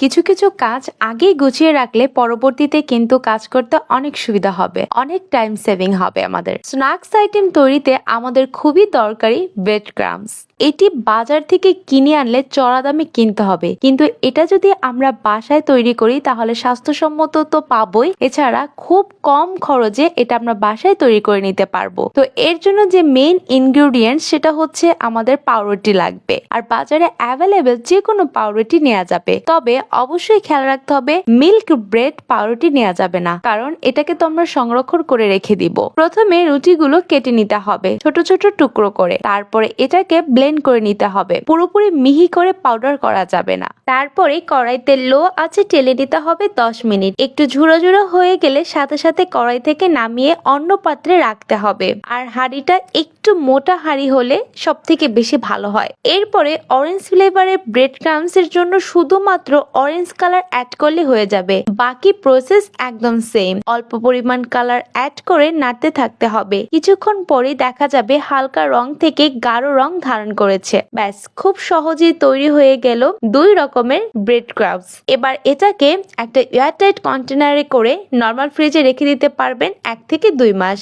কিছু কিছু কাজ আগেই গুছিয়ে রাখলে পরবর্তীতে কিন্তু কাজ করতে অনেক সুবিধা হবে, অনেক টাইম সেভিং হবে। আমাদের স্ন্যাক্স আইটেম তৈরিতে আমাদের খুবই দরকারি ব্রেড ক্রাম্বস। এটি বাজার থেকে কিনে আনলে চড়া দামে কিনতে হবে, কিন্তু এটা যদি আমরা বাসায় তৈরি করি তাহলে স্বাস্থ্যসম্মত তো পাবোই, এছাড়া খুব কম খরচে এটা আমরা বাসায় তৈরি করে নিতে পারবো। তো এর জন্য যে মেইন ইনগ্রেডিয়েন্টস সেটা হচ্ছে আমাদের পাউরুটি লাগবে, আর বাজারে অ্যাভেলেবেল যে কোনো পাউরুটি নেওয়া যাবে। তবে অবশ্যই খেয়াল রাখতে হবে মিল্ক ব্রেড পাউরুটি নেওয়া যাবে না, কারণ এটাকে তো আমরা সংরক্ষণ করে রেখে দিব। প্রথমে রুটিগুলো কেটে নিতে হবে ছোট ছোট টুকরো করে, তারপরে এটাকে ব্লেন্ড করে নিতে হবে, পুরোপুরি মিহি করে পাউডার করা যাবে না। তারপরে কড়াইতে লো আঁচে টেলে নিতে হবে 10 মিনিট। একটু ঝুড়ো ঝুড়ো হয়ে গেলে সাথে সাথে কড়াই থেকে নামিয়ে অন্য পাত্রে রাখতে হবে, আর হাঁড়িটা একটু মোটা হাঁড়ি হলে সব থেকে বেশি ভালো হয়। এরপরে অরেঞ্জ ফ্লেভারের ব্রেড ক্রাম্বস এর জন্য শুধুমাত্র অরেঞ্জ কালার অ্যাড করলে হয়ে যাবে। বাকি প্রসেস একদম সেম, অল্প পরিমাণ কালার অ্যাড করে নাড়তে থাকতে হবে। কিছুক্ষণ পরে দেখা যাবে হালকা রং থেকে গাঢ় রং ধারণ করেছে। ব্যাস, খুব সহজেই তৈরি হয়ে গেল 2 রকমের ব্রেড ক্রাম্বস। এবার এটাকে একটা এয়ারটাইট কন্টেনারে করে নর্মাল ফ্রিজে রেখে দিতে পারবেন 1 থেকে 2 মাস।